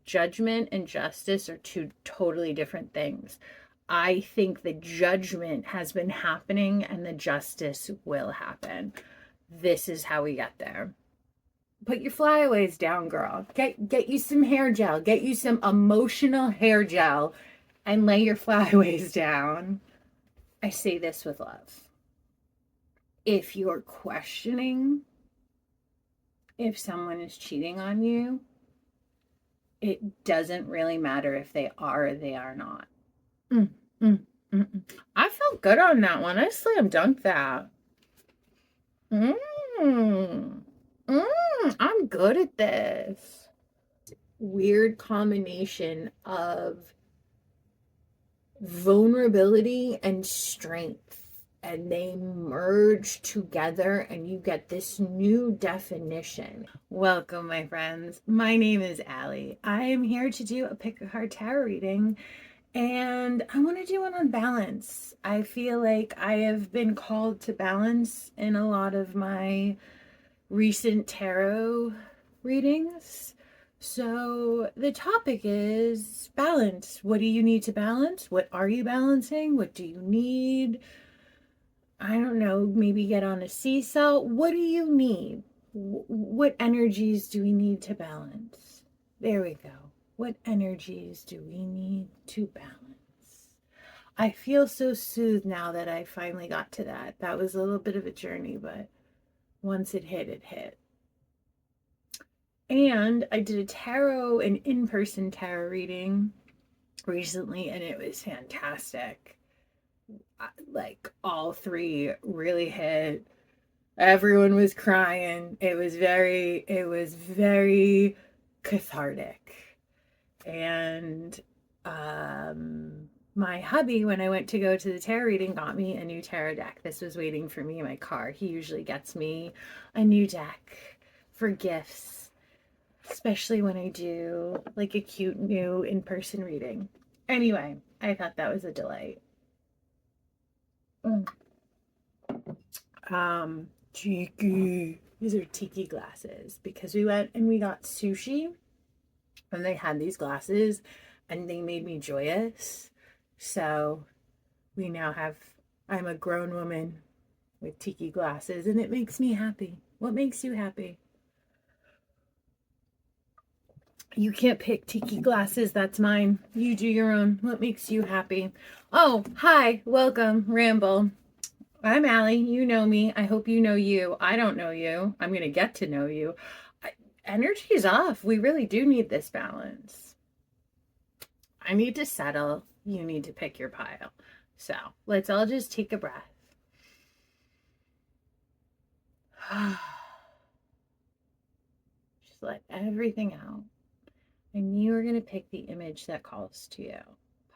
judgment and justice are two totally different things. I think the judgment has been happening and the justice will happen. This is how we get there. Put your flyaways down, girl. Get you some hair gel. Get you some emotional hair gel and lay your flyaways down. I say this with love. If you're questioning if someone is cheating on you, it doesn't really matter if they are or they are not. I felt good on that one. I slam dunked that. I'm good at this. Weird combination of vulnerability and strength, and they merge together and you get this new definition. Welcome, my friends. My name is Allie. I am here to do a pick-a-card tarot reading, and I want to do one on balance. I feel like I have been called to balance in a lot of my recent tarot readings. So the topic is balance. What do you need to balance? What are you balancing? What do you need? I don't know, maybe get on a seesaw. What do you need? What energies do we need to balance? There we go. What energies do we need to balance? I feel so soothed now that I finally got to that. That was a little bit of a journey, but once it hit, it hit. And I did a tarot, an in-person tarot reading recently, and it was fantastic. Like, all three really hit. Everyone was crying. It was very cathartic. And my hubby, when I went to go to the tarot reading, got me a new tarot deck. This was waiting for me in my car. He usually gets me a new deck for gifts, especially when I do like a cute new in-person reading. Anyway, I thought that was a delight. Tiki. These are tiki glasses because we went and we got sushi and they had these glasses and they made me joyous. So we now have, I'm a grown woman with tiki glasses and it makes me happy. What makes you happy? You can't pick tiki glasses. That's mine. You do your own. What makes you happy? Oh, hi. Welcome. Ramble. I'm Allie. You know me. I hope you know you. I don't know you. I'm going to get to know you. Energy is off. We really do need this balance. I need to settle. You need to pick your pile. So let's all just take a breath. Just let everything out. And you are going to pick the image that calls to you.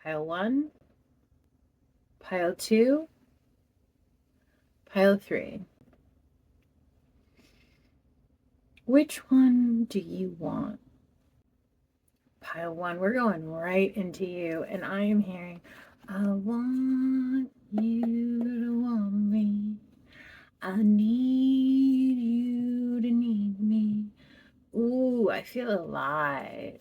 Pile 1, pile 2, pile 3. Which one do you want? Pile 1, we're going right into you. And I am hearing, I want you to want me. I need you to need me. Ooh, I feel alive.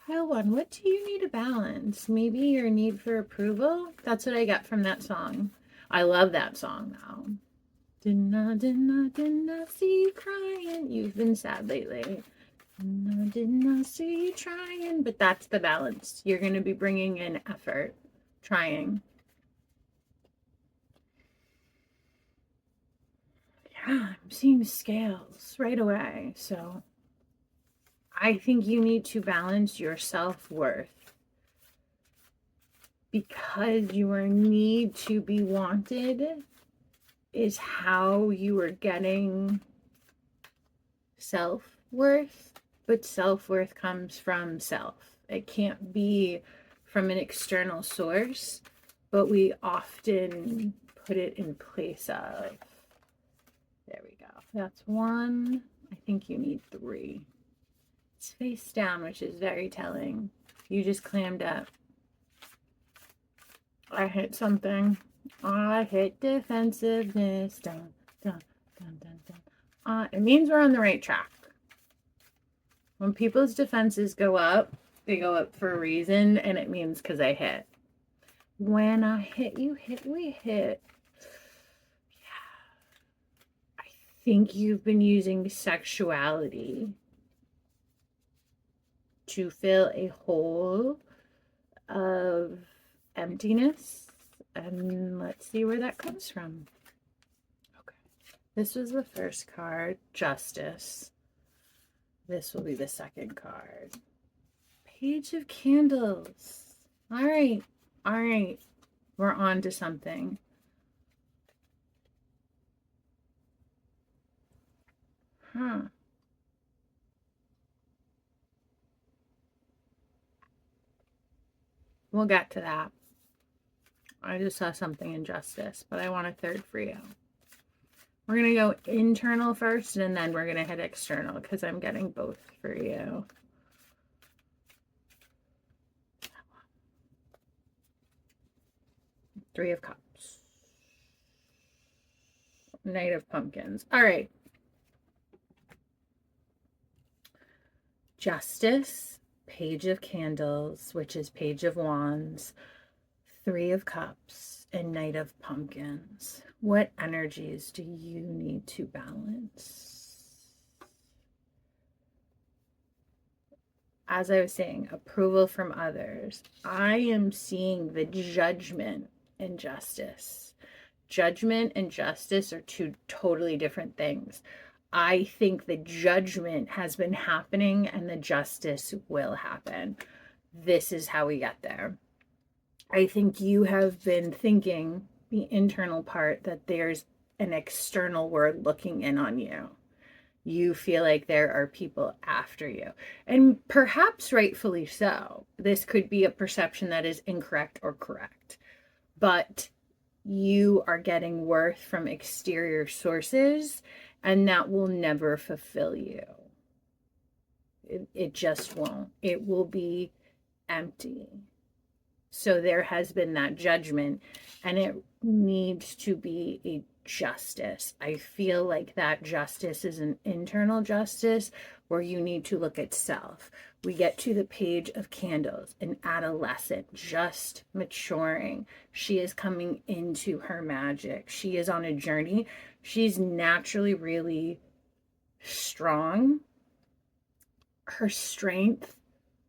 Pile 1, what do you need to balance? Maybe your need for approval? That's what I got from that song. I love that song now. Didn't I see you crying? You've been sad lately. Didn't I see you trying? But that's the balance. You're going to be bringing in effort, trying. Yeah, I'm seeing scales right away. So I think you need to balance your self-worth, because your need to be wanted is how you are getting self-worth, but self-worth comes from self. It can't be from an external source, but we often put it in place of. There we go. That's 1. I think you need 3. It's face down, which is very telling. You just clammed up. I hit something. I hit defensiveness. Dun, dun, dun, dun, dun. It means we're on the right track. When people's defenses go up, they go up for a reason, and it means because I hit. When I hit, you hit, we hit. Yeah. I think you've been using sexuality to fill a hole of emptiness. And let's see where that comes from. Okay. This was the first card, Justice. This will be the second card. Page of Candles. All right. All right. We're on to something. Huh. We'll get to that. I just saw something in Justice, but I want a third for you. We're going to go internal first, and then we're going to hit external because I'm getting both for you. Three of Cups. Knight of Pumpkins. All right. Justice, Page of Candles, which is Page of Wands, Three of Cups, and Knight of Pumpkins. What energies do you need to balance? As I was saying, approval from others. I am seeing the judgment and justice. Judgment and justice are two totally different things. I think the judgment has been happening and the justice will happen. This is how we get there. I think you have been thinking, the internal part, that there's an external word looking in on you. You feel like there are people after you. And perhaps rightfully so. This could be a perception that is incorrect or correct. But you are getting worth from exterior sources, and that will never fulfill you. It just won't. It will be empty. So there has been that judgment, and it needs to be a justice. I feel like that justice is an internal justice where you need to look at self. We get to the Page of Candles, an adolescent just maturing. She is coming into her magic. She is on a journey. She's naturally really strong. Her strength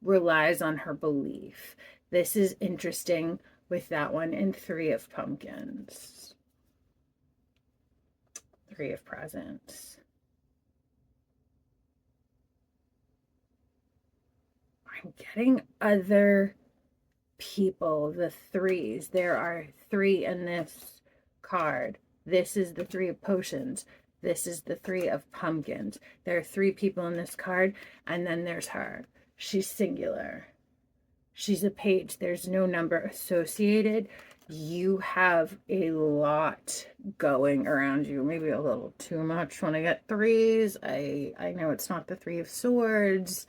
relies on her belief. This is interesting with that one in Three of Pumpkins. Three of Presents. I'm getting other people, the threes. There are three in this card. This is the Three of Potions. This is the Three of Pumpkins. There are three people in this card, and then there's her. She's singular. She's a page. There's no number associated. You have a lot going around you. Maybe a little too much when I get threes. I know it's not the Three of Swords.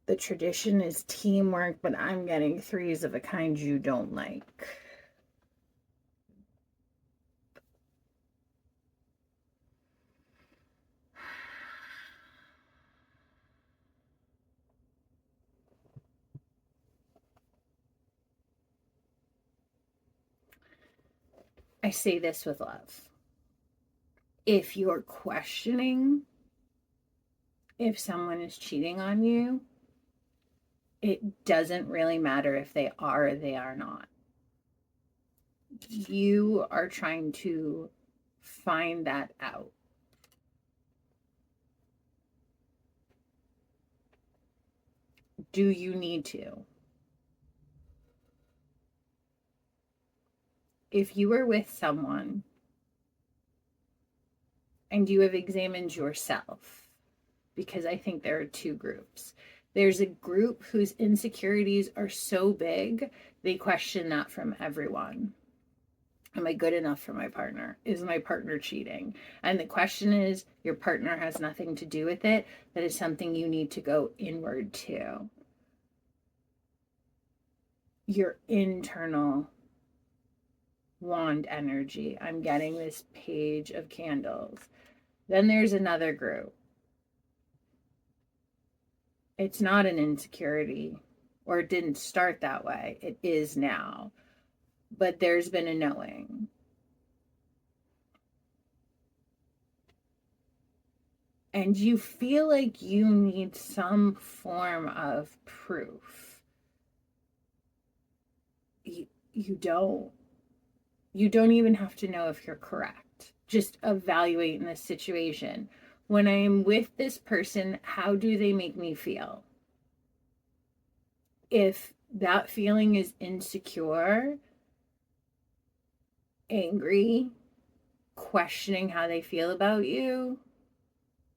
The tradition is teamwork, but I'm getting threes of a kind you don't like. I say this with love. If you're questioning if someone is cheating on you, it doesn't really matter if they are or they are not. You are trying to find that out. Do you need to? If you are with someone and you have examined yourself, because I think there are two groups. There's a group whose insecurities are so big, they question that from everyone. Am I good enough for my partner? Is my partner cheating? And the question is, your partner has nothing to do with it. That is something you need to go inward to. Your internal wand energy. I'm getting this Page of Candles. Then there's another group. It's not an insecurity, or it didn't start that way. It is now. But there's been a knowing. And you feel like you need some form of proof. You don't. You don't even have to know if you're correct. Just evaluating the situation. When I'm with this person, how do they make me feel? If that feeling is insecure, angry, questioning how they feel about you,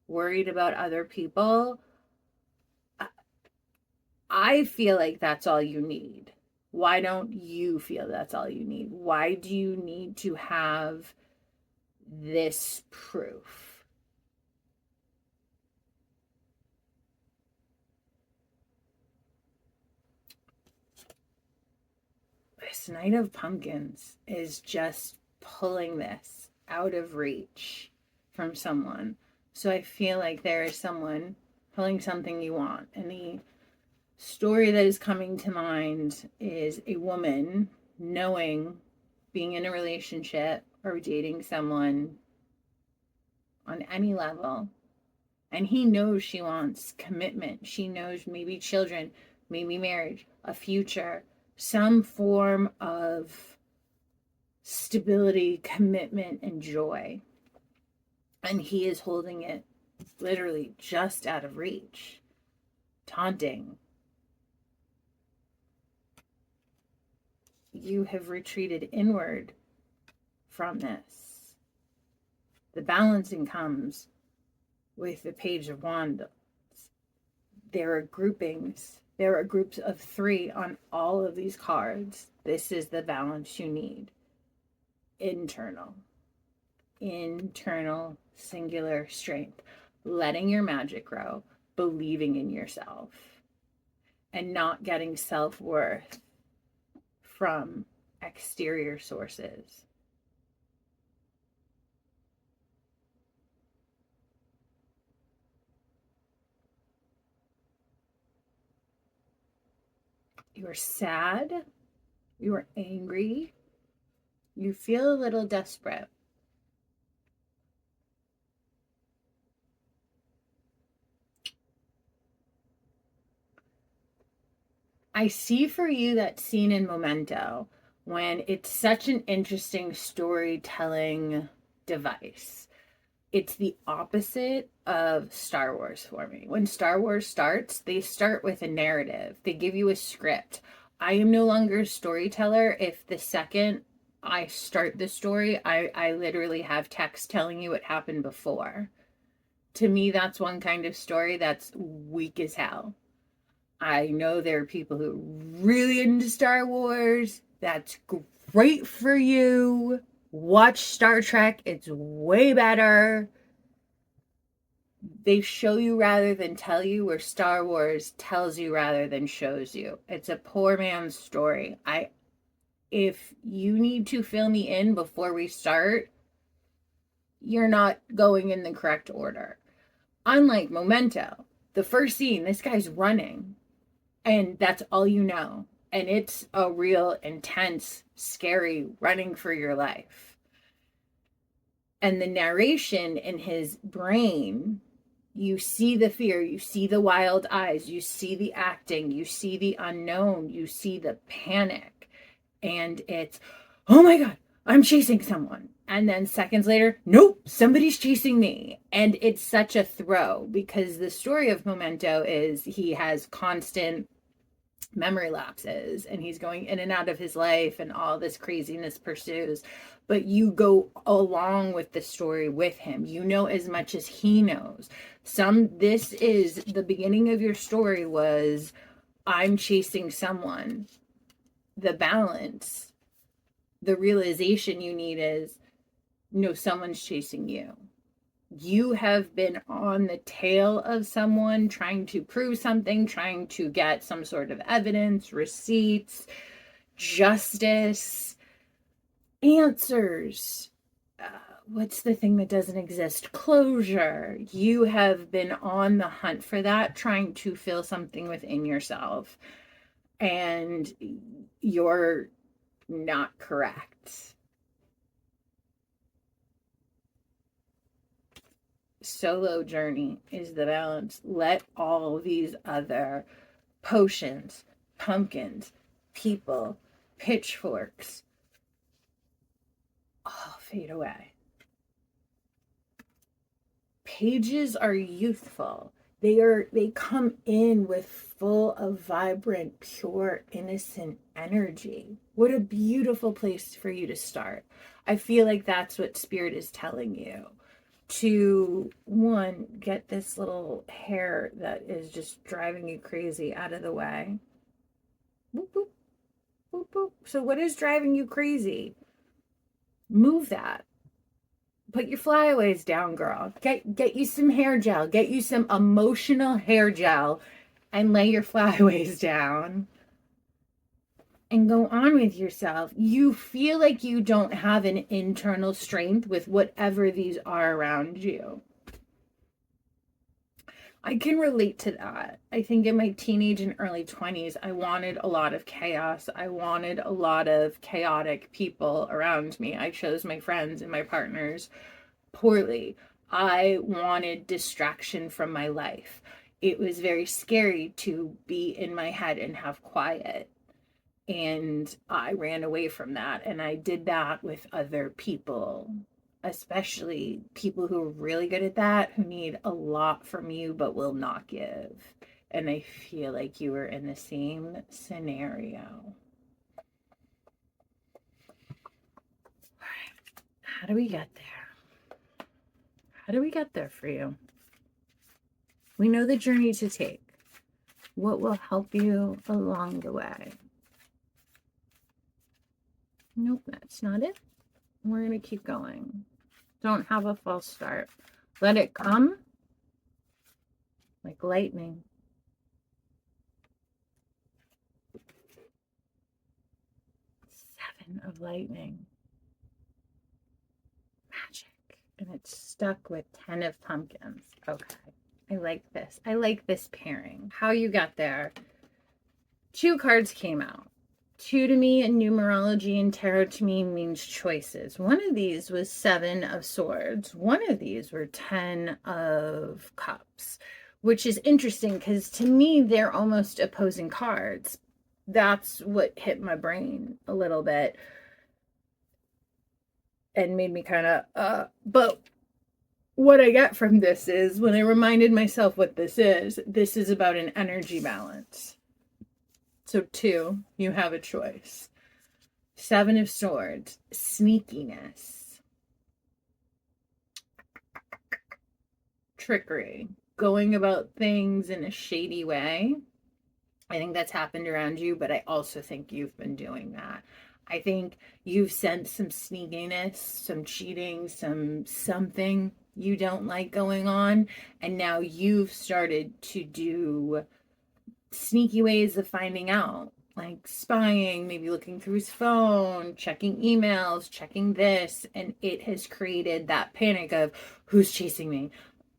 worried about other people, I feel like that's all you need. Why don't you feel that's all you need? Why do you need to have this proof? This Knight of Pumpkins is just pulling this out of reach from someone. So I feel like there is someone pulling something you want. And the story that is coming to mind is a woman knowing, being in a relationship or dating someone on any level, and he knows she wants commitment. She knows maybe children, maybe marriage, a future, some form of stability, commitment, and joy. And he is holding it literally just out of reach, taunting. You have retreated inward from this. The balancing comes with the Page of Wands. There are groupings. There are groups of 3 on all of these cards. This is the balance you need. Internal singular strength. Letting your magic grow. Believing in yourself. And not getting self-worth from exterior sources. You are sad. You are angry. You feel a little desperate. I see for you that scene in Memento when it's such an interesting storytelling device. It's the opposite of Star Wars for me. When Star Wars starts, they start with a narrative. They give you a script. I am no longer a storyteller if the second I start the story, I literally have text telling you what happened before. To me, that's one kind of story that's weak as hell. I know there are people who are really into Star Wars. That's great for you. Watch Star Trek. It's way better. They show you rather than tell you, where Star Wars tells you rather than shows you. It's a poor man's story. If you need to fill me in before we start, you're not going in the correct order. Unlike Memento, the first scene, this guy's running. And that's all you know. And it's a real intense, scary running for your life. And the narration in his brain, you see the fear, you see the wild eyes, you see the acting, you see the unknown, you see the panic. And it's, oh my God, I'm chasing someone. And then seconds later, nope, somebody's chasing me. And it's such a throw, because the story of Memento is he has constant memory lapses and he's going in and out of his life and all this craziness pursues, but you go along with the story with him. You know as much as he knows. This is the beginning of your story was, I'm chasing someone. The balance, the realization you need is, no, someone's chasing you. You have been on the tail of someone trying to prove something, trying to get some sort of evidence, receipts, justice, answers, what's the thing that doesn't exist? Closure. You have been on the hunt for that, trying to feel something within yourself. And you're not correct. Solo journey is the balance. Let all these other potions, pumpkins, people, pitchforks all fade away. Pages are youthful. They come in with full of vibrant, pure, innocent energy. What a beautiful place for you to start. I feel like that's what Spirit is telling you. To, one, get this little hair that is just driving you crazy out of the way. Boop, boop, boop, boop. So what is driving you crazy? Move that. Put your flyaways down, girl. Get you some hair gel. Get you some emotional hair gel and lay your flyaways down and go on with yourself. You feel like you don't have an internal strength with whatever these are around you. I can relate to that. I think in my teenage and early 20s, I wanted a lot of chaos. I wanted a lot of chaotic people around me. I chose my friends and my partners poorly. I wanted distraction from my life. It was very scary to be in my head and have quiet. And I ran away from that. And I did that with other people, especially people who are really good at that, who need a lot from you but will not give. And I feel like you were in the same scenario. All right. How do we get there? How do we get there for you? We know the journey to take. What will help you along the way? Nope, that's not it. We're going to keep going. Don't have a false start. Let it come like lightning. Seven of lightning. Magic. And it's stuck with 10 of pumpkins. Okay. I like this. I like this pairing. How you got there. 2 cards came out. 2 to me in numerology and tarot to me means choices. One of these was 7 of swords. One of these were 10 of cups, which is interesting because to me, they're almost opposing cards. That's what hit my brain a little bit and made me kind of, but what I get from this is when I reminded myself what this is about an energy balance. So 2, you have a choice. 7 of swords, sneakiness, trickery, going about things in a shady way. I think that's happened around you, but I also think you've been doing that. I think you've sensed some sneakiness, some cheating, something you don't like going on, and now you've started to do sneaky ways of finding out, like spying, maybe looking through his phone, checking emails, checking this, and it has created that panic of who's chasing me,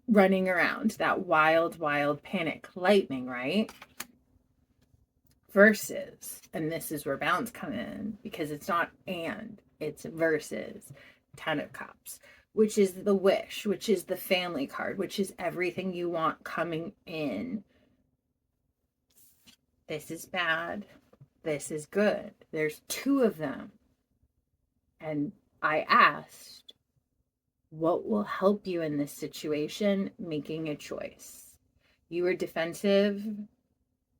running around, that wild panic. Lightning, right? Versus, and this is where balance come in, because it's not and, it's versus 10 of cups, which is the wish, which is the family card, which is everything you want coming in. This is bad. This is good. There's 2 of them. And I asked, what will help you in this situation? Making a choice. You were defensive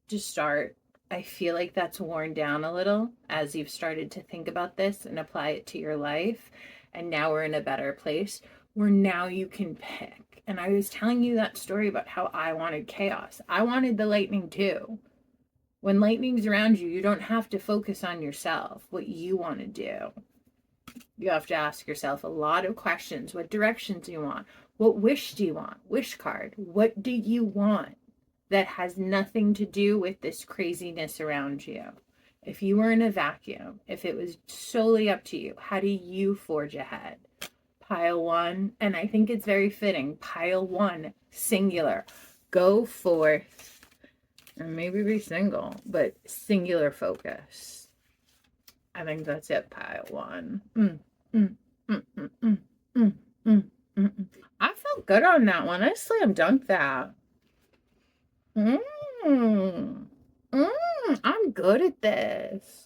to start. I feel like that's worn down a little as you've started to think about this and apply it to your life. And now we're in a better place where now you can pick. And I was telling you that story about how I wanted chaos. I wanted the lightning too. When lightning's around you, you don't have to focus on yourself, what you want to do. You have to ask yourself a lot of questions. What directions do you want? What wish do you want? Wish card. What do you want that has nothing to do with this craziness around you? If you were in a vacuum, if it was solely up to you, how do you forge ahead? pile one, and I think it's very fitting. Pile one, singular. Go forth, and maybe be single, but singular focus. I think that's it, pile one. I felt good on that one. I slam dunked that. I'm good at this.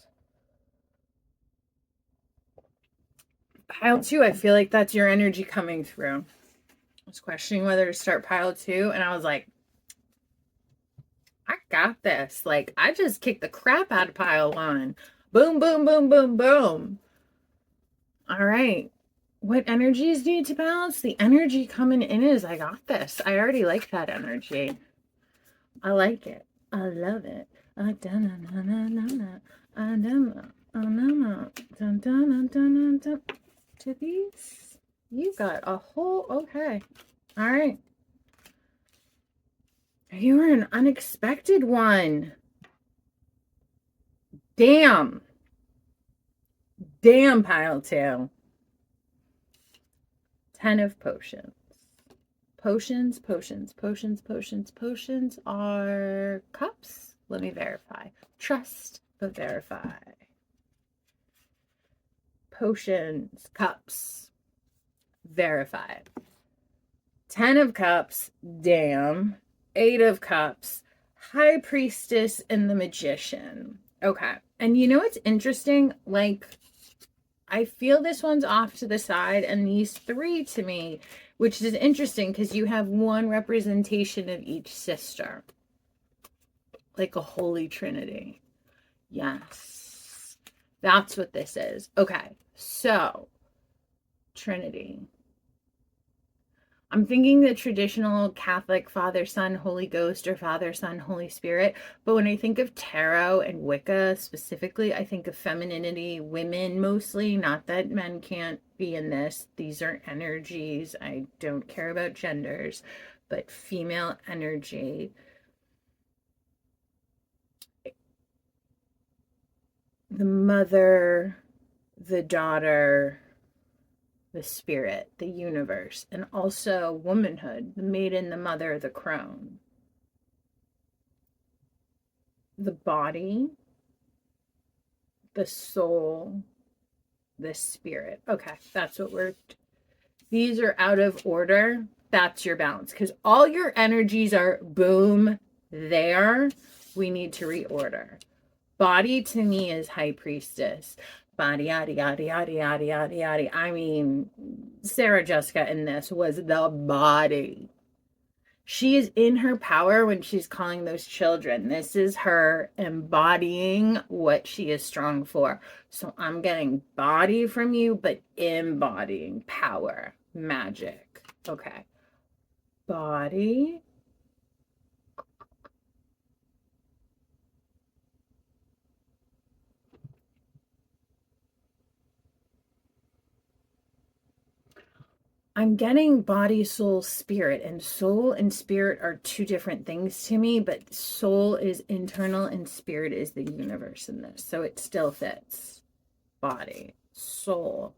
Pile two, I feel like that's your energy coming through. I was questioning whether to start pile two, and I was like, I got this. Like, I just kicked the crap out of pile one. Boom, boom, boom, boom, boom. All right. What energies need to balance? The energy coming in is, I got this. I already like that energy. I like it. I love it. To these, you got a whole, okay. All right. You were an unexpected one. Damn. Damn, pile two. 10 of potions. Potions are cups. Let me verify. Trust, but verify. Potions, cups, verify. 10 of cups, damn. 8 of cups, high priestess, and the magician. Okay. And you know what's interesting? Like, I feel this one's off to the side, and these three to me, which is interesting because you have one representation of each sister. Like a holy trinity. Yes. That's what this is. Okay. So, Trinity. I'm thinking the traditional Catholic Father, Son, Holy Ghost, or Father, Son, Holy Spirit. But when I think of tarot and Wicca specifically, I think of femininity, women mostly. Not that men can't be in this. These are energies. I don't care about genders, but female energy. The mother, the daughter, the spirit, the universe, and also womanhood, the maiden, the mother, the crone. The body, the soul, the spirit. Okay, that's what these are out of order. That's your balance, because all your energies are boom there. We need to reorder. Body to me is high priestess. Body, yada, yada, yada, yada, yada, yada. I mean, Sarah Jessica in this was the body. She is in her power when she's calling those children. This is her embodying what she is strong for. So I'm getting body from you, but embodying power, magic. Okay. Body. I'm getting body, soul, spirit, and soul and spirit are two different things to me, but soul is internal and spirit is the universe in this. So it still fits. Body, soul,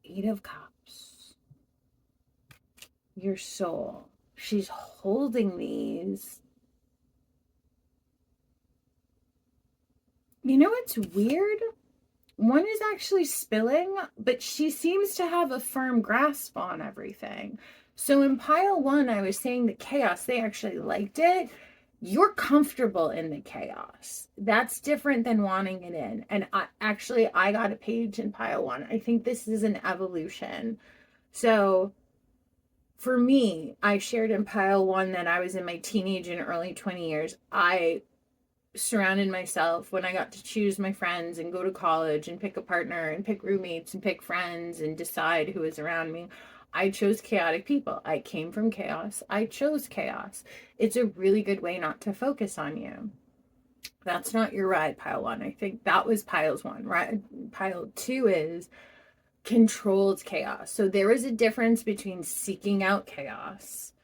8 of Cups, your soul. She's holding these. You know what's weird? One is actually spilling, but she seems to have a firm grasp on everything. So in pile one, I was saying the chaos, they actually liked it. You're comfortable in the chaos. That's different than wanting it in. And I got a page in pile one. I think this is an evolution. So for me, I shared in pile one that I was in my teenage and early 20 years. I surrounded myself when I got to choose my friends and go to college and pick a partner and pick roommates and pick friends and decide who was around me. I chose chaotic people. I came from chaos. I chose chaos. It's a really good way not to focus on you. That's not your ride, pile one. I think that was piles one, right? Pile two is controlled chaos. So there is a difference between seeking out chaos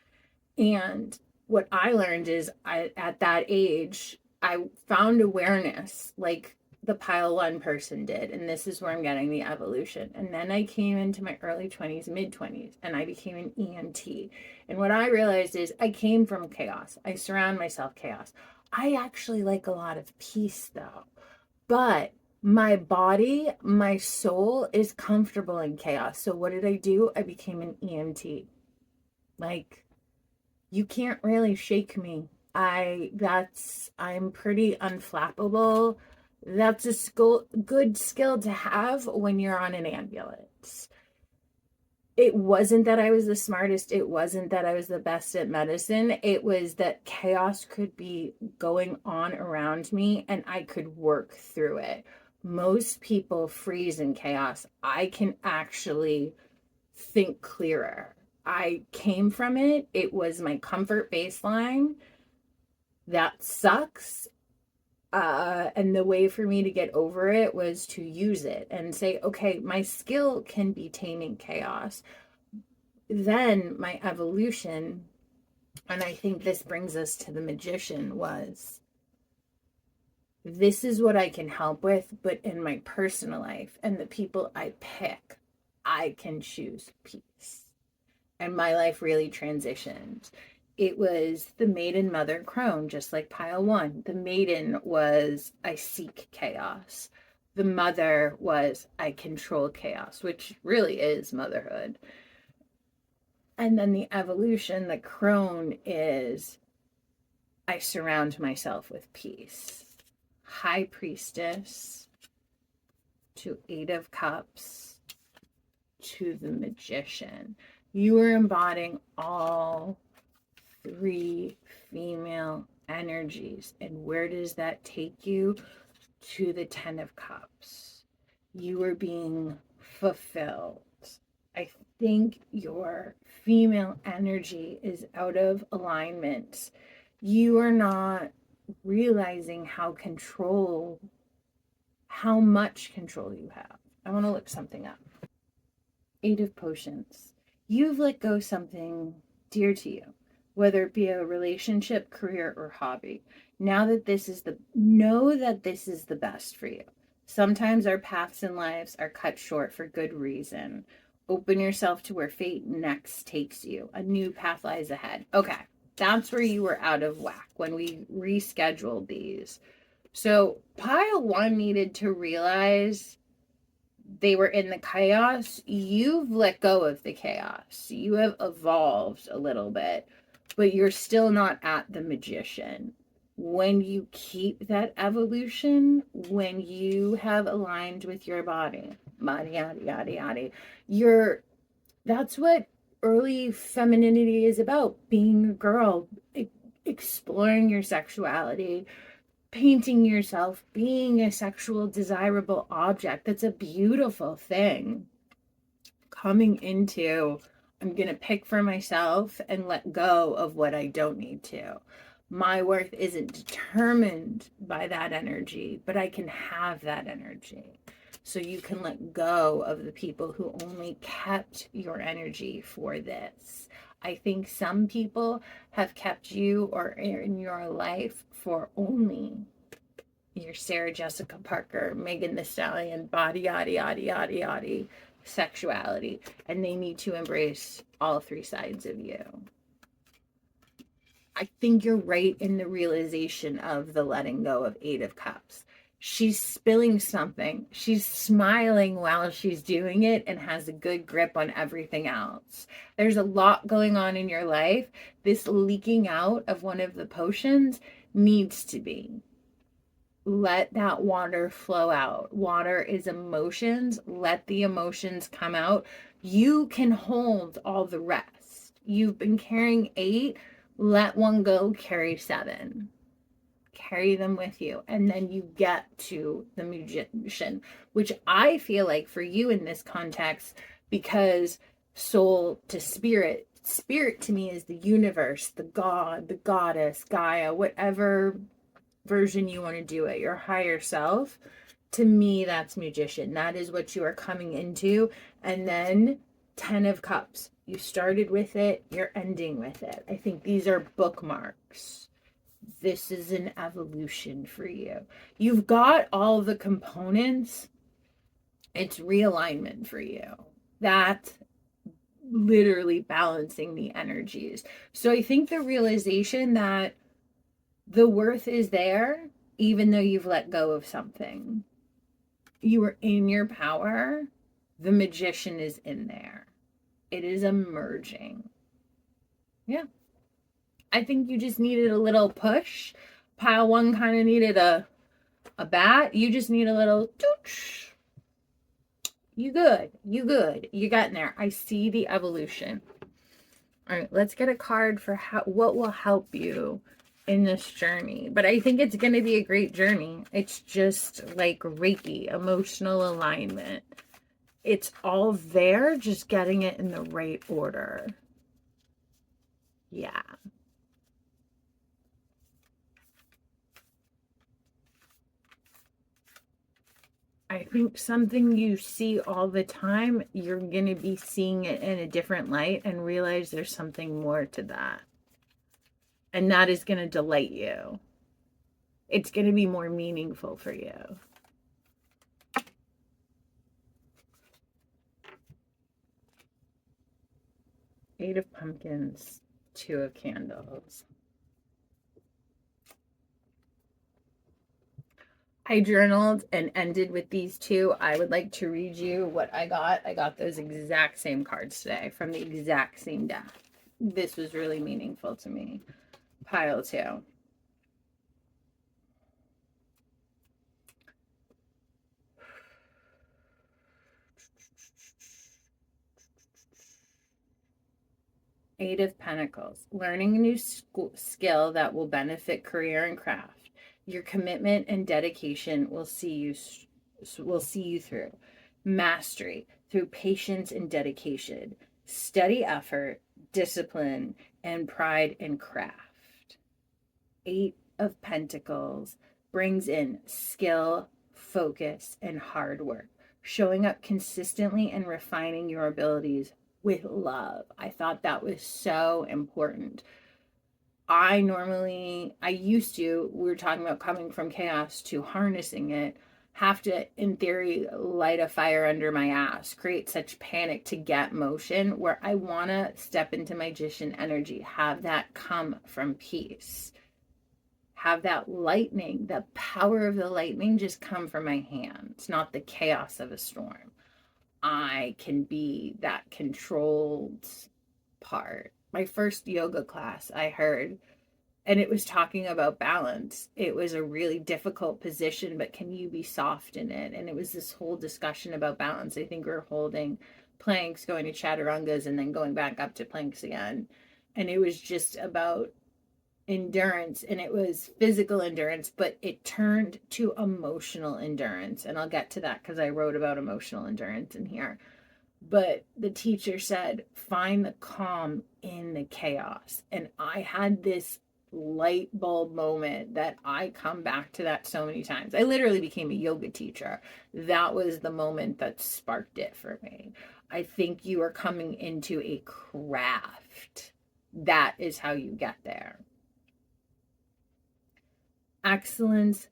and what I learned is at that age, I found awareness. Like the pile one person did. And this is where I'm getting the evolution. And then I came into my early 20s, mid 20s, and I became an EMT. And what I realized is I came from chaos. I surround myself chaos. I actually like a lot of peace though. But my body, my soul is comfortable in chaos. So what did I do? I became an EMT. Like, you can't really shake me. I'm pretty unflappable. That's a good skill to have when you're on an ambulance. It wasn't that I was the smartest. It wasn't that I was the best at medicine. It was that chaos could be going on around me and I could work through it. Most people freeze in chaos. I can actually think clearer. I came from it. It was my comfort baseline. That sucks. And the way for me to get over it was to use it and say, okay, my skill can be taming chaos. Then my evolution, and I think this brings us to the magician, was this is what I can help with, but in my personal life and the people I pick, I can choose peace. And my life really transitioned. It was the maiden mother crone, just like pile one. The maiden was I seek chaos. The mother was I control chaos, which really is motherhood. And then the evolution, the crone, is I surround myself with peace. High priestess to 8 of cups to the magician. You are embodying all 3 female energies. And where does that take you? To the 10 of cups. You are being fulfilled. I think your female energy is out of alignment. You are not realizing how much control you have. I want to look something up. 8 of potions. You've let go something dear to you, whether it be a relationship, career, or hobby. Know that this is the best for you. Sometimes our paths in lives are cut short for good reason. Open yourself to where fate next takes you. A new path lies ahead. Okay, that's where you were out of whack when we rescheduled these. So pile one needed to realize they were in the chaos. You've let go of the chaos. You have evolved a little bit, but you're still not at the magician. When you keep that evolution, when you have aligned with your body, yada, yada, yada, that's what early femininity is about. Being a girl, exploring your sexuality, painting yourself, being a sexual desirable object. That's a beautiful thing. Coming into, I'm going to pick for myself and let go of what I don't need to. My worth isn't determined by that energy, but I can have that energy. So you can let go of the people who only kept your energy for this. I think some people have kept you or in your life for only your Sarah Jessica Parker, Megan Thee Stallion, body, yada, yada, yada, yada, sexuality. And they need to embrace all 3 sides of you. I think you're right in the realization of the letting go of 8 of cups. She's spilling something. She's smiling while she's doing it and has a good grip on everything else. There's a lot going on in your life. This leaking out of one of the potions needs to be. Let that water flow out. Water is emotions. Let the emotions come out. You can hold all the rest. You've been carrying 8. Let one go, carry 7. Carry them with you. And then you get to the magician, which I feel like for you in this context, because soul to spirit, spirit to me is the universe, the God, the goddess, Gaia, whatever version you want to do it, your higher self. To me, that's magician. That is what you are coming into. And then 10 of cups. You started with it, you're ending with it. I think these are bookmarks. This is an evolution for you. You've got all the components. It's realignment for you. That's literally balancing the energies. So I think the realization that the worth is there, even though you've let go of something. You are in your power. The magician is in there. It is emerging. Yeah. I think you just needed a little push. Pile one kind of needed a bat. You just need a little dooch. You good. You good. You got in there. I see the evolution. All right, let's get a card for what will help you in this journey. But I think it's going to be a great journey. It's just like Reiki, emotional alignment. It's all there, just getting it in the right order. Yeah. I think something you see all the time, you're going to be seeing it in a different light and realize there's something more to that. And that is going to delight you. It's going to be more meaningful for you. Eight of Pumpkins, Two of Candles. I journaled and ended with these two. I would like to read you what I got. I got those exact same cards today from the exact same deck. This was really meaningful to me. Pile two. Eight of Pentacles. Learning a new skill that will benefit career and craft. Your commitment and dedication will see you through. Mastery through patience and dedication. Steady effort, discipline, and pride in craft. Eight of Pentacles brings in skill, focus, and hard work. Showing up consistently and refining your abilities with love. I thought that was so important. I used to, we were talking about coming from chaos to harnessing it, have to, in theory, light a fire under my ass, create such panic to get motion, where I want to step into magician energy, have that come from peace. Have that lightning, the power of the lightning just come from my hands, not the chaos of a storm. I can be that controlled part. My first yoga class I heard, and it was talking about balance. It was a really difficult position, but can you be soft in it? And it was this whole discussion about balance. I think we we're holding planks, going to chaturangas, and then going back up to planks again. And it was just about endurance, and it was physical endurance, but it turned to emotional endurance. And I'll get to that because I wrote about emotional endurance in here. But the teacher said, find the calm in the chaos. And I had this light bulb moment that I come back to that so many times. I literally became a yoga teacher. That was the moment that sparked it for me. I think you are coming into a craft. That is how you get there. Excellence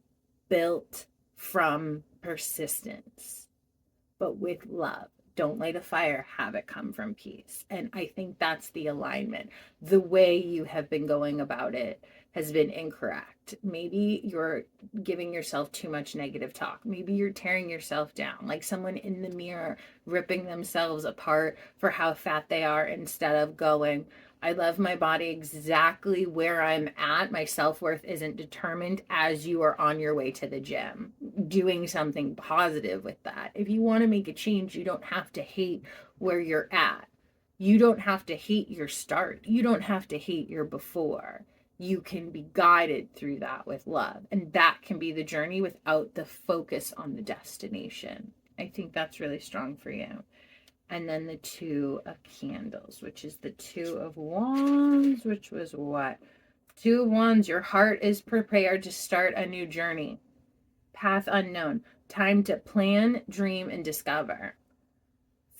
built from persistence, but with love. Don't light a fire, have it come from peace. And I think that's the alignment. The way you have been going about it has been incorrect. Maybe you're giving yourself too much negative talk. Maybe you're tearing yourself down, like someone in the mirror ripping themselves apart for how fat they are, instead of going, I love my body exactly where I'm at. My self-worth isn't determined as you are on your way to the gym. Doing something positive with that. If you want to make a change, you don't have to hate where you're at. You don't have to hate your start. You don't have to hate your before. You can be guided through that with love. And that can be the journey without the focus on the destination. I think that's really strong for you. And then the Two of Candles, which is the Two of Wands, which was what? Two of Wands, your heart is prepared to start a new journey. Path unknown. Time to plan, dream, and discover.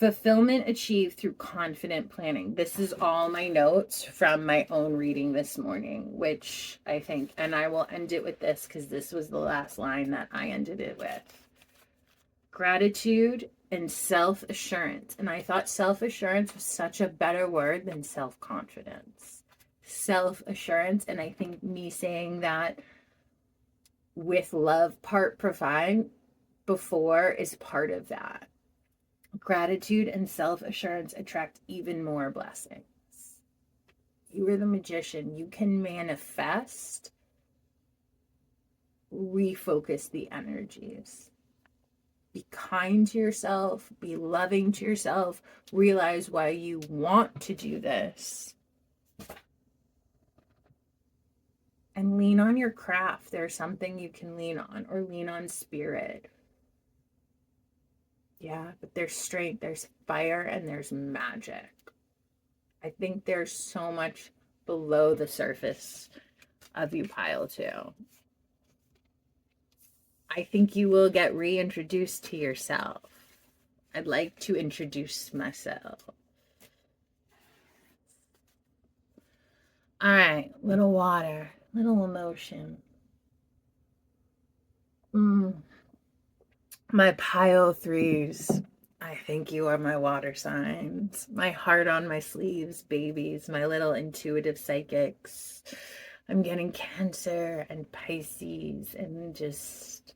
Fulfillment achieved through confident planning. This is all my notes from my own reading this morning, which I think, and I will end it with this because this was the last line that I ended it with. Gratitude and self-assurance. And I thought self-assurance was such a better word than self-confidence. Self-assurance. And I think me saying that with love part providing before is part of that. Gratitude and self-assurance attract even more blessings. You are the magician. You can manifest, refocus the energies. Be kind to yourself, be loving to yourself, realize why you want to do this. And lean on your craft. There's something you can lean on, or lean on spirit. Yeah, but there's strength, there's fire, and there's magic. I think there's so much below the surface of you, pile two. I think you will get reintroduced to yourself. I'd like to introduce myself. All right, little water, little emotion. My pile threes. I think you are my water signs. My heart on my sleeves, babies, my little intuitive psychics. I'm getting Cancer and Pisces, and just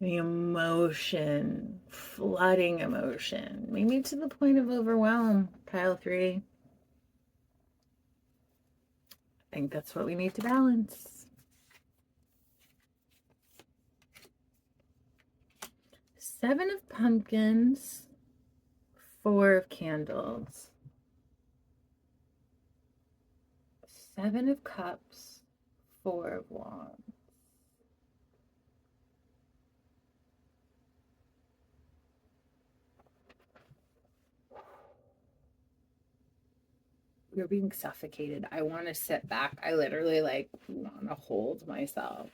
the emotion, flooding emotion, maybe to the point of overwhelm, pile three. I think that's what we need to balance. Seven of Pumpkins, Four of Candles, Seven of Cups, Four of Wands. You're being suffocated. I want to sit back. I literally want to hold myself.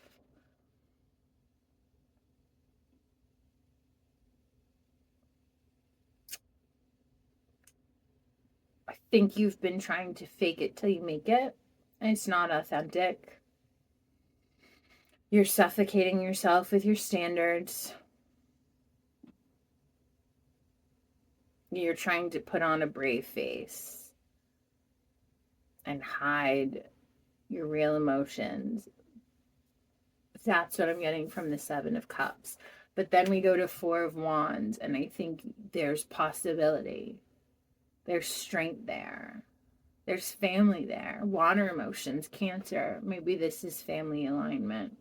I think you've been trying to fake it till you make it, and it's not authentic. You're suffocating yourself with your standards. You're trying to put on a brave face and hide your real emotions. That's what I'm getting from the Seven of Cups. But then we go to Four of Wands, and I think there's possibility. There's strength there. There's family there. Water emotions, Cancer. Maybe this is family alignment.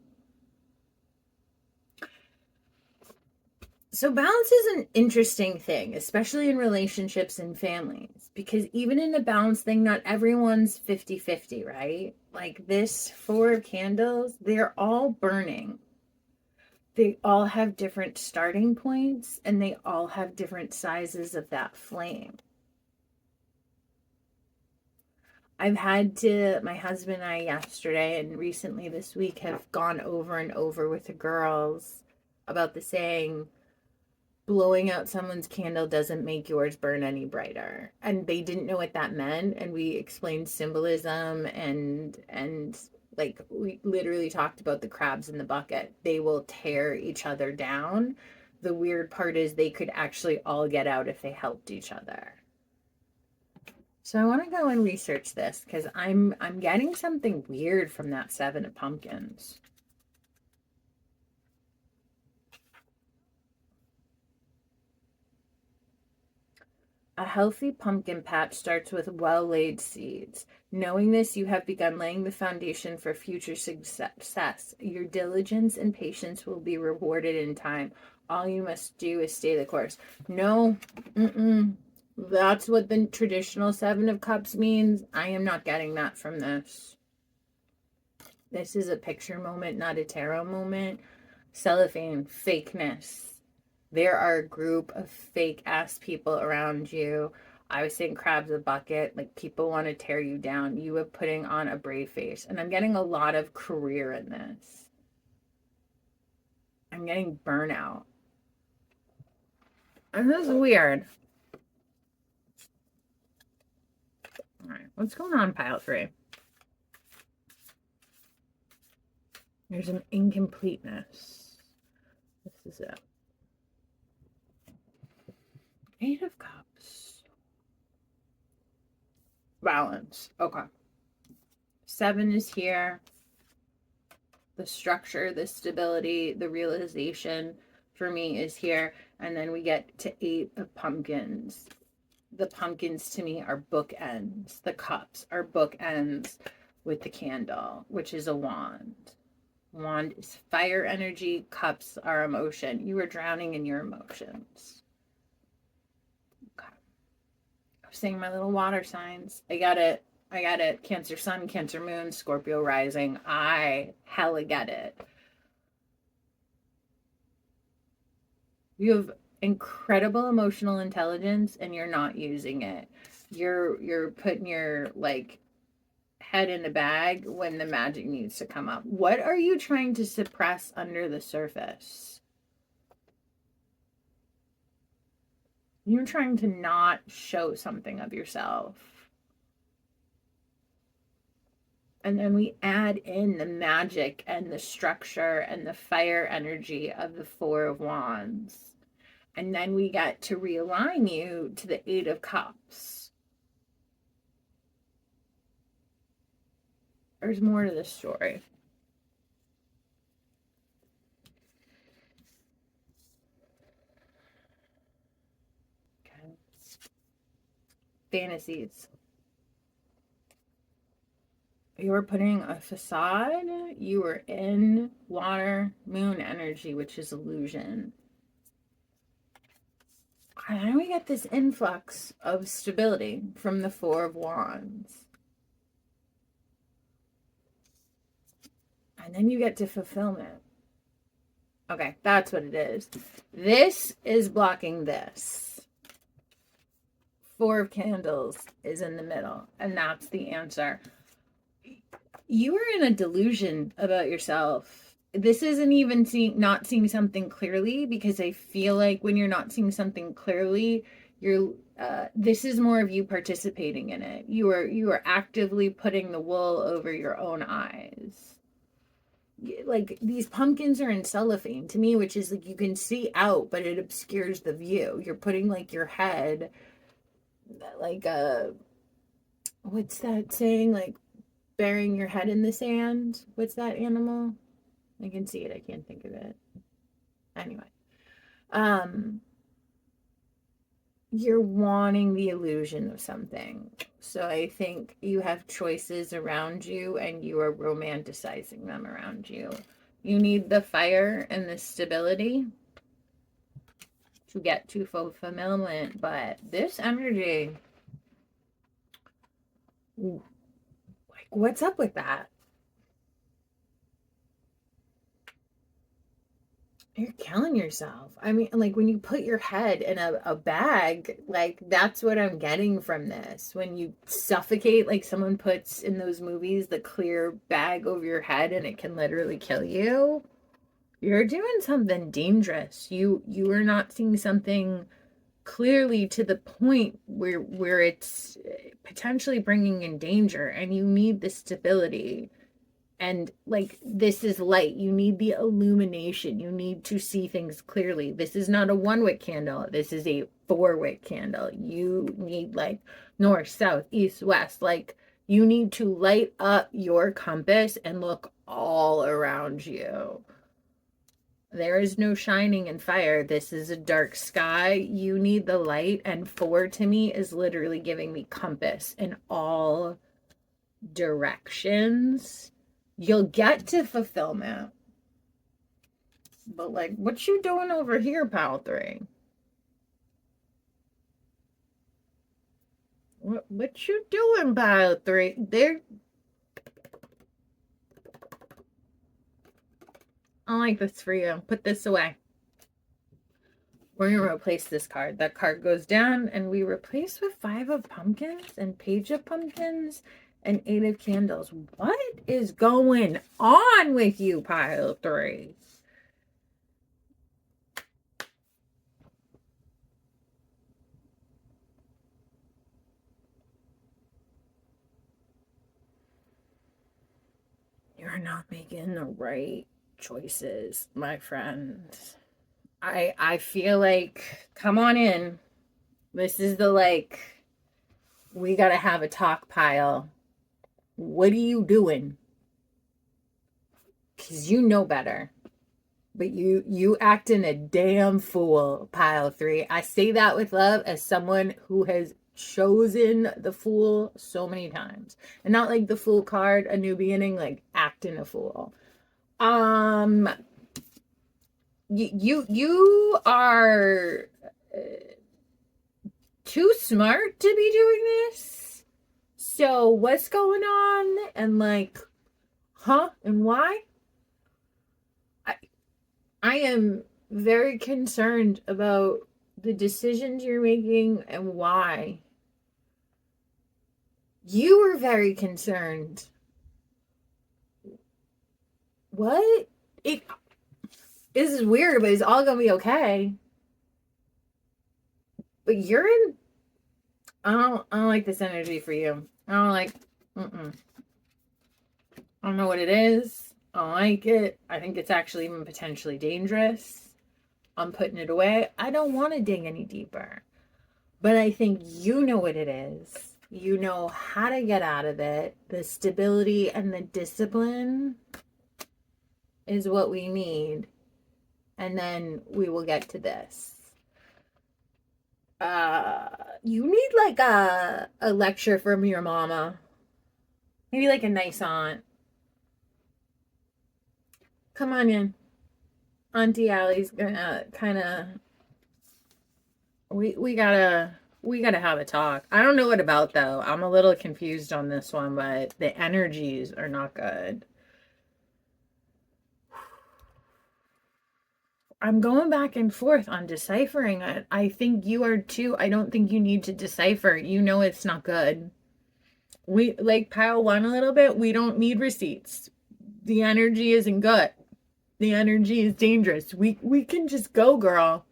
So balance is an interesting thing, especially in relationships and families, because even in a balance thing, not everyone's 50-50, right? Like this Four of Candles, they're all burning. They all have different starting points, and they all have different sizes of that flame. I've had to, my husband and I yesterday and recently this week have gone over and over with the girls about the saying, blowing out someone's candle doesn't make yours burn any brighter. And they didn't know what that meant. And we explained symbolism and like we literally talked about the crabs in the bucket. They will tear each other down. The weird part is they could actually all get out if they helped each other. So I want to go and research this because I'm getting something weird from that Seven of Pumpkins. A healthy pumpkin patch starts with well-laid seeds. Knowing this, you have begun laying the foundation for future success. Your diligence and patience will be rewarded in time. All you must do is stay the course. No, that's what the traditional Seven of Cups means. I am not getting that from this. This is a picture moment, not a tarot moment. Cellophane, fakeness. There are a group of fake ass people around you. I was saying crabs a bucket. Like people want to tear you down. You are putting on a brave face. And I'm getting a lot of career in this. I'm getting burnout. And this is weird. All right, what's going on, pile 3? There's an incompleteness. This is it. 8 of Cups. Balance. Okay. 7 is here. The structure, the stability, the realization for me is here. And then we get to 8 of Pumpkins. The pumpkins to me are bookends. The cups are bookends with the candle, which is a wand. Wand is fire energy. Cups are emotion. You are drowning in your emotions. Okay. I'm saying my little water signs. I got it. Cancer sun, Cancer moon, Scorpio rising. I hella get it. You have incredible emotional intelligence and you're not using it. You're putting your like head in a bag when the magic needs to come up. What are you trying to suppress under the surface? You're trying to not show something of yourself. And then we add in the magic and the structure and the fire energy of the 4 of Wands. And then we get to realign you to the 8 of Cups. There's more to this story. Okay. Fantasies. You were putting a facade. You were in water, moon energy, which is illusion. And then we get this influx of stability from the 4 of Wands. And then you get to fulfillment. Okay, that's what it is. This is blocking this. 4 of Candles is in the middle, and that's the answer. You are in a delusion about yourself. This isn't even not seeing something clearly, because I feel like when you're not seeing something clearly, this is more of you participating in it. You are actively putting the wool over your own eyes. Like these pumpkins are in cellophane to me, which is like you can see out, but it obscures the view. You're putting like your head, like what's that saying? Like burying your head in the sand. What's that animal? I can see it. I can't think of it. Anyway, you're wanting the illusion of something. So I think you have choices around you and you are romanticizing them around you. You need the fire and the stability to get to fulfillment, but this energy, like, what's up with that? You're killing yourself. I mean, like when you put your head in a bag, like that's what I'm getting from this. When you suffocate, like someone puts in those movies the clear bag over your head and it can literally kill you. You're doing something dangerous. You are not seeing something clearly to the point where it's potentially bringing in danger, and you need the stability. And like, this is light. You need the illumination. You need to see things clearly. This is not a 1-wick candle. This is a 4-wick candle. You need like north, south, east, west. Like you need to light up your compass and look all around you. There is no shining in fire. This is a dark sky. You need the light. And 4 to me is literally giving me compass in all directions. You'll get to fulfillment. But like, what you doing over here, pal 3? What you doing, pal 3? There. I like this for you. Put this away. We're going to replace this card. That card goes down, and we replace with 5 of Pumpkins and Page of Pumpkins and 8 of Candles. What is going on with you, pile 3? are not making the right choices, my friend. I feel like, come on in. This is the, like, we gotta have a talk pile. What are you doing? Because you know better. But you acting a damn fool, pile 3. I say that with love as someone who has chosen the fool so many times. And not like the fool card, a new beginning, like acting a fool. You are too smart to be doing this. So what's going on? And like, huh? And why? I am very concerned about the decisions you're making and why. You were very concerned. What? This is weird, but it's all gonna be okay. But you're in. I don't like this energy for you. I don't like. I don't know what it is. I don't like it. I think it's actually even potentially dangerous. I'm putting it away. I don't want to dig any deeper. But I think you know what it is. You know how to get out of it. The stability and the discipline is what we need. And then we will get to this. You need like a lecture from your mama. Maybe like a nice aunt. Come on in. Auntie Allie's gonna kind of. We gotta have a talk. I don't know what about though. I'm a little confused on this one, but the energies are not good. I'm going back and forth on deciphering it. I think you are too. I don't think you need to decipher. You know it's not good. We like pile 1 a little bit. We don't need receipts. The energy isn't good. The energy is dangerous. We can just go, girl.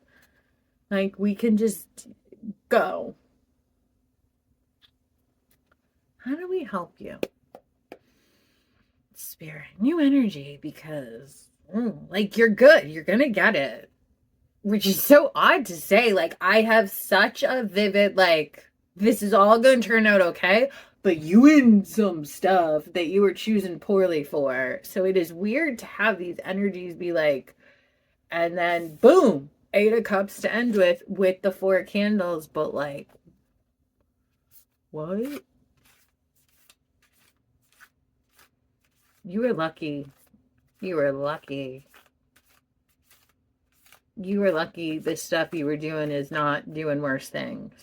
Like, we can just go. How do we help you? Spirit, new energy, because like, you're good. You're gonna get it. Which is so odd to say. Like, I have such a vivid, like, this is all gonna turn out okay, but you in some stuff that you were choosing poorly for. So it is weird to have these energies be like, and then boom, 8 of Cups to end with the 4 of Candles, but like, what? You were lucky. You were lucky. You were lucky the stuff you were doing is not doing worse things.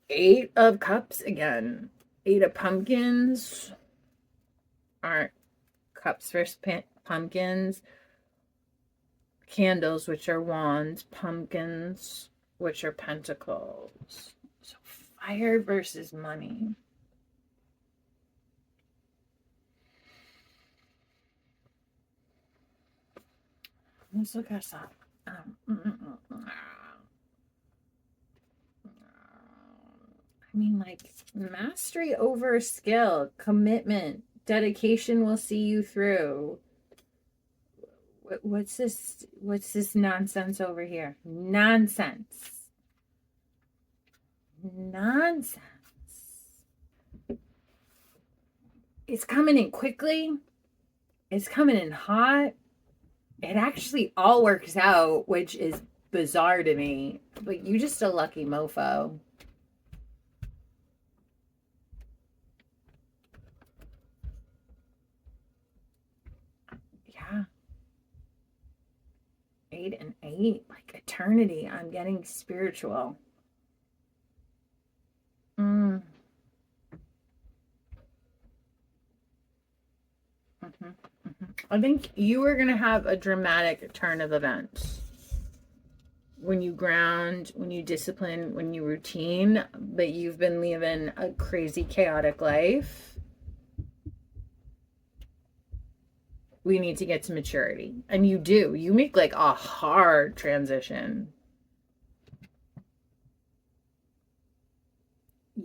8 of Cups again. 8 of Pumpkins. Alright. Cups versus pumpkins. Candles, which are wands. Pumpkins, which are pentacles. So fire versus money. Let's look us up. I mean, like, mastery over skill, commitment, dedication will see you through. What's this nonsense over here? Nonsense. It's coming in quickly. It's coming in hot. It actually all works out, which is bizarre to me. But you just a lucky mofo. Yeah. 8 and 8, like eternity. I'm getting spiritual. I think you are going to have a dramatic turn of events. When you ground, when you discipline, when you routine, but you've been living a crazy, chaotic life. We need to get to maturity. And you do. You make like a hard transition.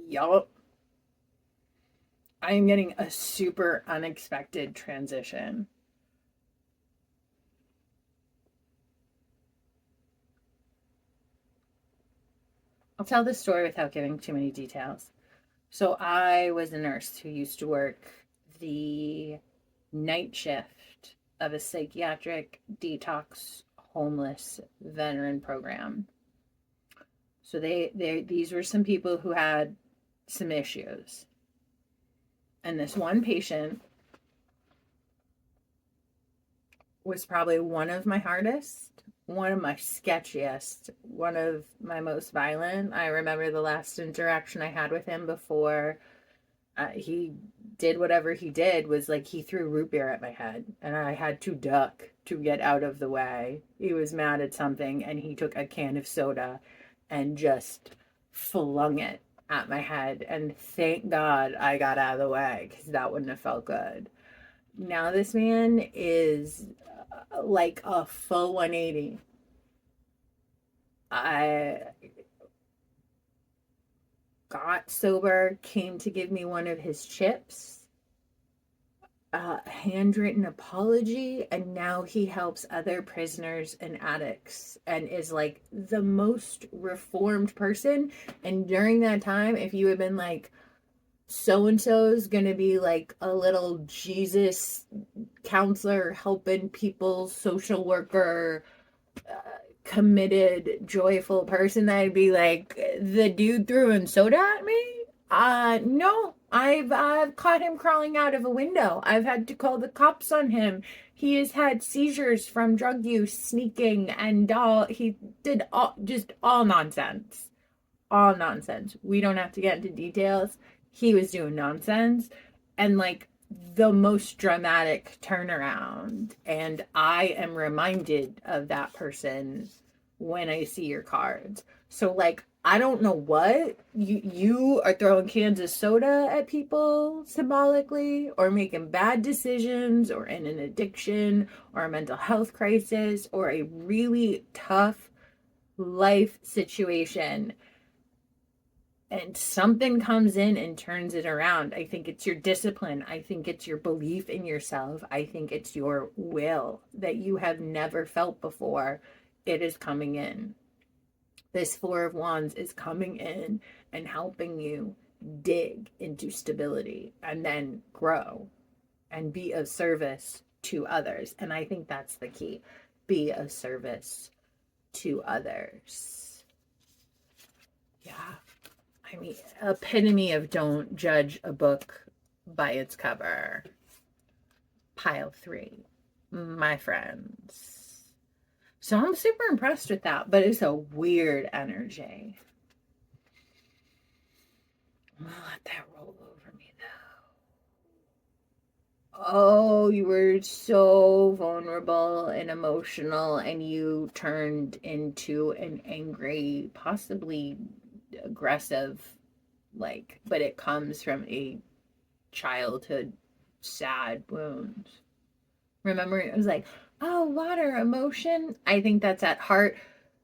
Yup. I am getting a super unexpected transition. I'll tell this story without giving too many details. So I was a nurse who used to work the night shift of a psychiatric detox homeless veteran program. So these were some people who had some issues. And this one patient was probably one of my hardest, one of my sketchiest, one of my most violent. I remember the last interaction I had with him before he did whatever he did was like he threw root beer at my head and I had to duck to get out of the way. He was mad at something and he took a can of soda and just flung it at my head. And thank God I got out of the way because that wouldn't have felt good. Now this man is like a full 180. I got sober, came to give me one of his chips, a handwritten apology, and now he helps other prisoners and addicts and is like the most reformed person. And during that time, if you had been like, so and so's gonna be like a little Jesus counselor, helping people, social worker, committed, joyful person, I'd be like, the dude throwing soda at me? No. I've caught him crawling out of a window. I've had to call the cops on him. He has had seizures from drug use, sneaking, and he did all nonsense. All nonsense. We don't have to get into details. He was doing nonsense. And like the most dramatic turnaround. And I am reminded of that person when I see your cards. So like I don't know what you are throwing cans of soda at people symbolically, or making bad decisions, or in an addiction, or a mental health crisis, or a really tough life situation, and something comes in and turns it around. I think it's your discipline. I think it's your belief in yourself. I think it's your will that you have never felt before. It is coming in. This Four of Wands is coming in and helping you dig into stability and then grow and be of service to others. And I think that's the key. Be of service to others. Yeah. I mean, epitome of don't judge a book by its cover. Pile 3, my friends. So I'm super impressed with that, but it's a weird energy. I'm gonna let that roll over me though. Oh, you were so vulnerable and emotional, and you turned into an angry, possibly aggressive, like, but it comes from a childhood sad wound. Remember, it was like, oh, water, emotion. I think that's at heart.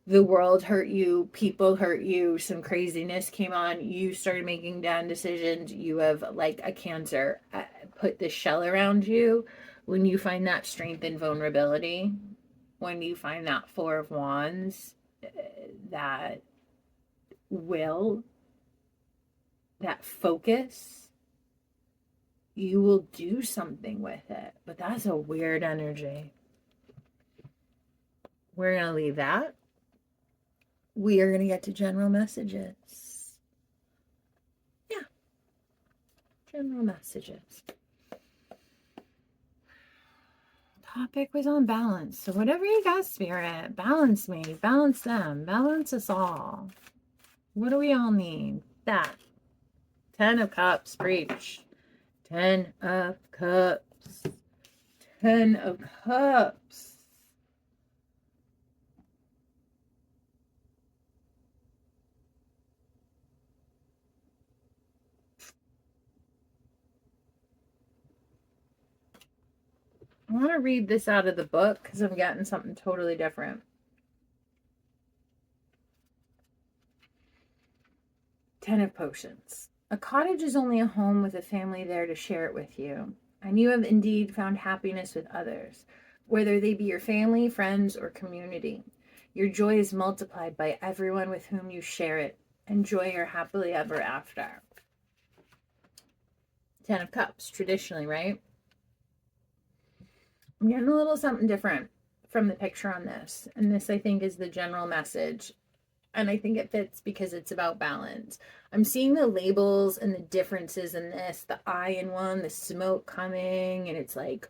The world hurt you, people hurt you, some craziness came on, you started making bad decisions, you have like a cancer put this shell around you. When you find that strength and vulnerability, when you find that Four of Wands, that will, that focus, you will do something with it. But that's a weird energy. We're going to leave that. We are going to get to general messages. Yeah. General messages. Topic was on balance. So whatever you got, Spirit, balance me, balance them, balance us all. What do we all need? That. 10 of Cups, preach. 10 of Cups. 10 of Cups. I want to read this out of the book because I'm getting something totally different. 10 of Potions. A cottage is only a home with a family there to share it with you, and you have indeed found happiness with others, whether they be your family, friends, or community. Your joy is multiplied by everyone with whom you share it. Enjoy your happily ever after. Ten of Cups, traditionally, right? I'm getting a little something different from the picture on this, and this, I think, is the general message. And I think it fits because it's about balance. I'm seeing the labels and the differences in this, the eye in one, the smoke coming, and it's like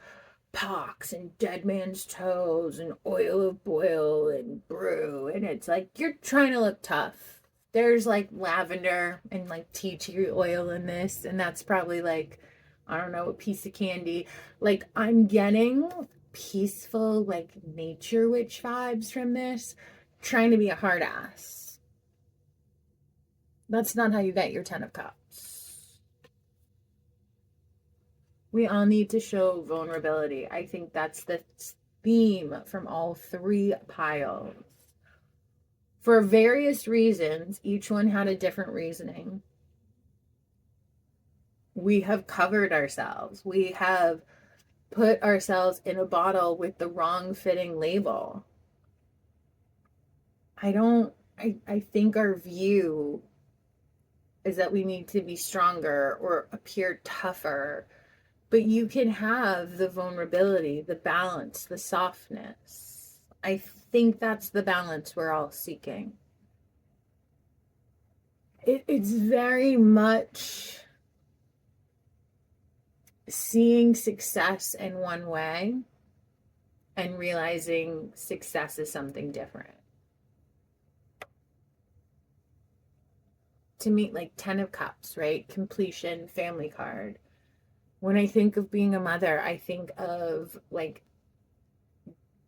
pox and dead man's toes and oil of boil and brew. And it's like, you're trying to look tough. There's like lavender and like tea tree oil in this. And that's probably like, I don't know, a piece of candy. Like, I'm getting peaceful, like nature witch vibes from this, trying to be a hard ass. That's not how you get your 10 of Cups. We all need to show vulnerability. I think that's the theme from all three piles. For various reasons, each one had a different reasoning. We have covered ourselves. We have put ourselves in a bottle with the wrong fitting label. I think our view is that we need to be stronger or appear tougher, but you can have the vulnerability, the balance, the softness. I think that's the balance we're all seeking. It's very much seeing success in one way and realizing success is something different. To me, like 10 of Cups, right? Completion, family card. When I think of being a mother, I think of like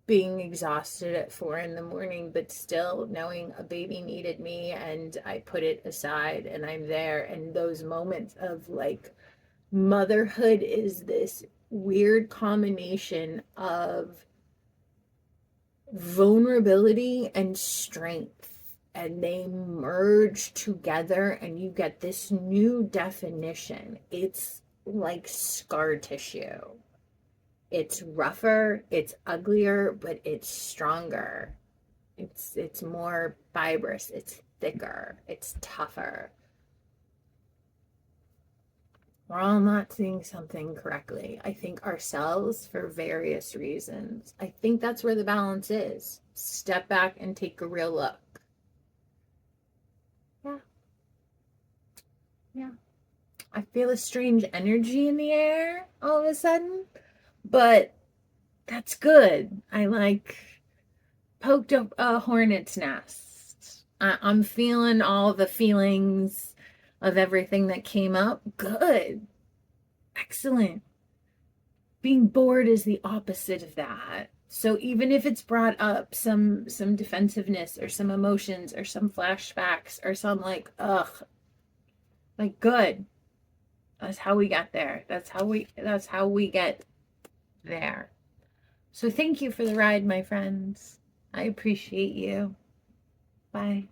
being exhausted at 4 a.m, but still knowing a baby needed me and I put it aside and I'm there. And those moments of like motherhood is this weird combination of vulnerability and strength. And they merge together and you get this new definition. It's like scar tissue. It's rougher, it's uglier, but it's stronger. It's more fibrous, it's thicker, it's tougher. We're all not seeing something correctly. I think ourselves for various reasons. I think that's where the balance is. Step back and take a real look. Yeah. Yeah. I feel a strange energy in the air all of a sudden, but that's good. I like poked up a hornet's nest. I'm feeling all the feelings of everything that came up. Good. Excellent. Being bored is the opposite of that. So even if it's brought up some defensiveness or some emotions or some flashbacks or some like, ugh, like good. That's how we got there. That's how we get there. So thank you for the ride, my friends. I appreciate you. Bye.